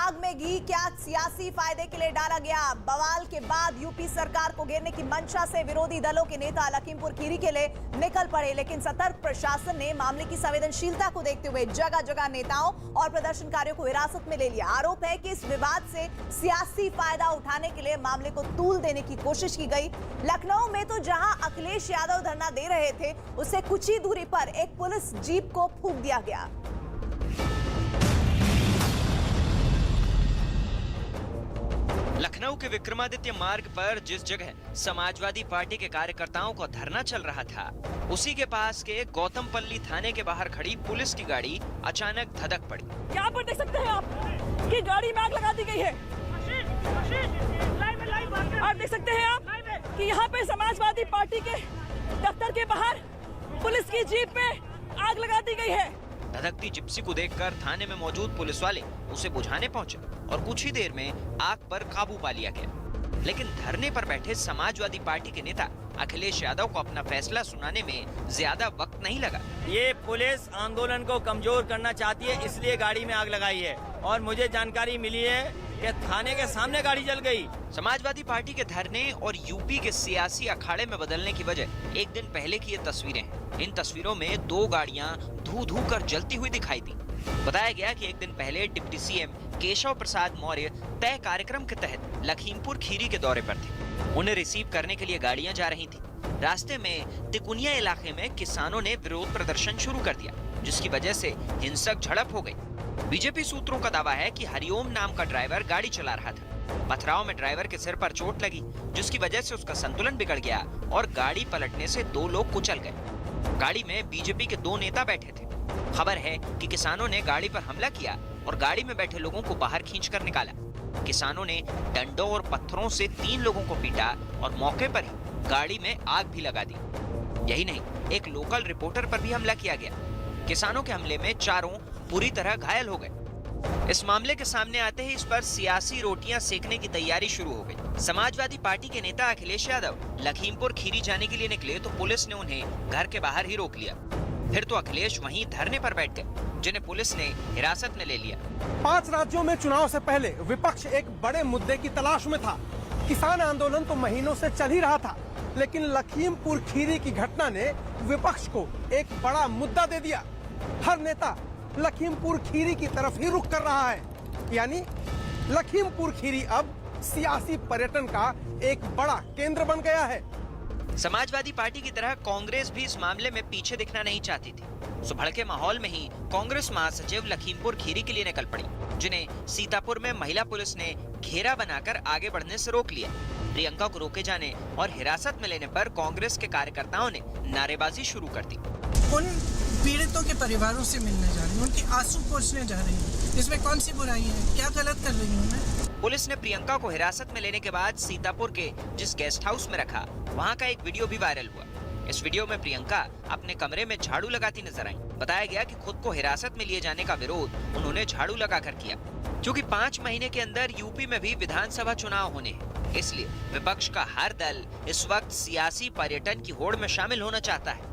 आग में घी क्या सियासी फायदे के लिए डाला गया? बवाल के बाद यूपी सरकार को घेरने की मंशा से विरोधी दलों के नेता लखीमपुर खीरी के लिए निकल पड़े, लेकिन सतर्क प्रशासन ने मामले की संवेदनशीलता को देखते हुए जगह जगह नेताओं और प्रदर्शनकारियों को हिरासत में ले लिया। आरोप है कि इस विवाद से सियासी फायदा उठाने के लिए मामले को तूल देने की कोशिश की गई। लखनऊ में तो जहां अखिलेश यादव धरना दे रहे थे, उससे कुछ ही दूरी पर एक पुलिस जीप को फूंक दिया गया। लखनऊ के विक्रमादित्य मार्ग पर जिस जगह समाजवादी पार्टी के कार्यकर्ताओं का धरना चल रहा था, उसी के पास के गौतमपल्ली थाने के बाहर खड़ी पुलिस की गाड़ी अचानक धधक पड़ी। यहाँ पर देख सकते हैं आप कि गाड़ी में आग लगा दी गई है। आप देख सकते हैं आप कि यहाँ पे समाजवादी पार्टी के दफ्तर के बाहर पुलिस की जीप पे आग लगा दी गई है। धधकती जिप्सी को देखकर थाने में मौजूद पुलिस वाले उसे बुझाने पहुंचे और कुछ ही देर में आग पर काबू पा लिया गया। लेकिन धरने पर बैठे समाजवादी पार्टी के नेता अखिलेश यादव को अपना फैसला सुनाने में ज्यादा वक्त नहीं लगा। ये पुलिस आंदोलन को कमजोर करना चाहती है, इसलिए गाड़ी में आग लगाई है और मुझे जानकारी मिली है कि थाने के सामने गाड़ी जल गई। समाजवादी पार्टी के धरने और यूपी के सियासी अखाड़े में बदलने की वजह एक दिन पहले की ये तस्वीरें हैं। इन तस्वीरों में दो गाड़ियां धू धू कर जलती हुई दिखाई दी। बताया गया कि एक दिन पहले डिप्टी सीएम केशव प्रसाद मौर्य तय कार्यक्रम के तहत लखीमपुर खीरी के दौरे पर थे। उन्हें रिसीव करने के लिए गाड़ियां जा रही थी। रास्ते में तिकुनिया इलाके में किसानों ने विरोध प्रदर्शन शुरू कर दिया, जिसकी वजह से हिंसक झड़प हो गई। बीजेपी सूत्रों का दावा है कि हरिओम नाम का ड्राइवर गाड़ी चला रहा था। पथराव में ड्राइवर के सिर पर चोट लगी, जिसकी वजह से उसका संतुलन बिगड़ गया और गाड़ी पलटने से दो लोग कुचल गए। गाड़ी में बीजेपी के दो नेता बैठे थे। खबर है कि किसानों ने गाड़ी पर हमला किया और गाड़ी में बैठे लोगों को बाहर खींचकर निकाला। किसानों ने डंडों और पत्थरों से 3 लोगों को पीटा और मौके पर ही गाड़ी में आग भी लगा दी। यही नहीं, एक लोकल रिपोर्टर पर भी हमला किया गया। किसानों के हमले में चारों बुरी तरह घायल हो गए। इस मामले के सामने आते ही इस पर सियासी रोटियां सेकने की तैयारी शुरू हो गई। समाजवादी पार्टी के नेता अखिलेश यादव लखीमपुर खीरी जाने के लिए निकले तो पुलिस ने उन्हें घर के बाहर ही रोक लिया। फिर तो अखिलेश वहीं धरने पर बैठ गए, जिन्हें पुलिस ने हिरासत में ले लिया। 5 राज्यों में चुनाव से पहले विपक्ष एक बड़े मुद्दे की तलाश में था। किसान आंदोलन तो महीनों से चल ही रहा था, लेकिन लखीमपुर खीरी की घटना ने विपक्ष को एक बड़ा मुद्दा दे दिया। हर नेता लखीमपुर खीरी की तरफ ही रुख कर रहा है, यानी लखीमपुर खीरी अब सियासी पर्यटन का एक बड़ा केंद्र बन गया है। समाजवादी पार्टी की तरह कांग्रेस भी इस मामले में पीछे दिखना नहीं चाहती थी। भड़के माहौल में ही कांग्रेस महासचिव लखीमपुर खीरी के लिए निकल पड़ी, जिन्हें सीतापुर में महिला पुलिस ने घेरा बनाकर आगे बढ़ने से रोक लिया। प्रियंका को रोके जाने और हिरासत में लेने पर कांग्रेस के कार्यकर्ताओं ने नारेबाजी शुरू कर दी। उन पीड़ितों के परिवारों से मिलने जा रही हूँ, उनके आंसू पोंछने जा रही हूँ। इसमें कौन सी बुराई है? क्या गलत कर रही हूँ मैं? पुलिस ने प्रियंका को हिरासत में लेने के बाद सीतापुर के जिस गेस्ट हाउस में रखा, वहाँ का एक वीडियो भी वायरल हुआ। इस वीडियो में प्रियंका अपने कमरे में झाड़ू लगाती नजर आई। बताया गया कि खुद को हिरासत में लिए जाने का विरोध उन्होंने झाड़ू लगाकर किया। क्योंकि 5 महीने के अंदर यूपी में भी विधानसभा चुनाव होने हैं, इसलिए विपक्ष का हर दल इस वक्त सियासी पर्यटन की होड़ में शामिल होना चाहता है।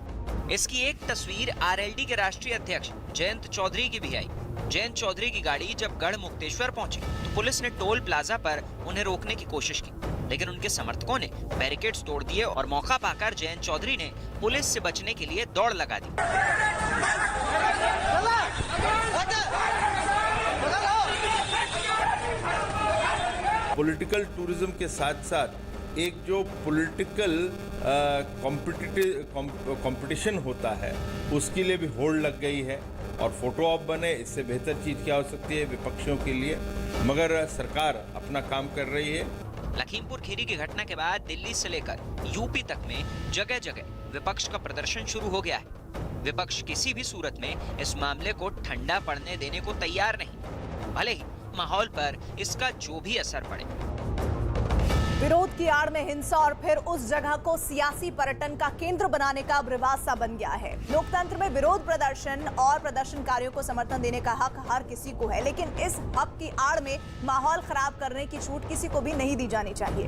इसकी एक तस्वीर आरएलडी के राष्ट्रीय अध्यक्ष जयंत चौधरी की भी आई। जयंत चौधरी की गाड़ी जब गढ़ मुक्तेश्वर पहुंची तो पुलिस ने टोल प्लाजा पर उन्हें रोकने की कोशिश की, लेकिन उनके समर्थकों ने बैरिकेड्स तोड़ दिए और मौका पाकर जयंत चौधरी ने पुलिस से बचने के लिए दौड़ लगा दी। पॉलिटिकल टूरिज्म के साथ साथ एक जो पॉलिटिकल कंपटीशन होता है, उसके लिए भी होड़ लग गई है। और फोटो ऑप बने, इससे बेहतर चीज़ क्या हो सकती है विपक्षियों के लिए? मगर सरकार अपना काम कर रही है। लखीमपुर खीरी की घटना के बाद दिल्ली से लेकर यूपी तक में जगह जगह विपक्ष का प्रदर्शन शुरू हो गया है। विपक्ष किसी भी सूरत में इस मामले को ठंडा पड़ने देने को तैयार नहीं, भले ही माहौल पर इसका जो भी असर पड़े। विरोध की आड़ में हिंसा और फिर उस जगह को सियासी पर्यटन का केंद्र बनाने का अब रिवाज सा बन गया है। लोकतंत्र में विरोध प्रदर्शन और प्रदर्शनकारियों को समर्थन देने का हक हर किसी को है, लेकिन इस हक की आड़ में माहौल खराब करने की छूट किसी को भी नहीं दी जानी चाहिए।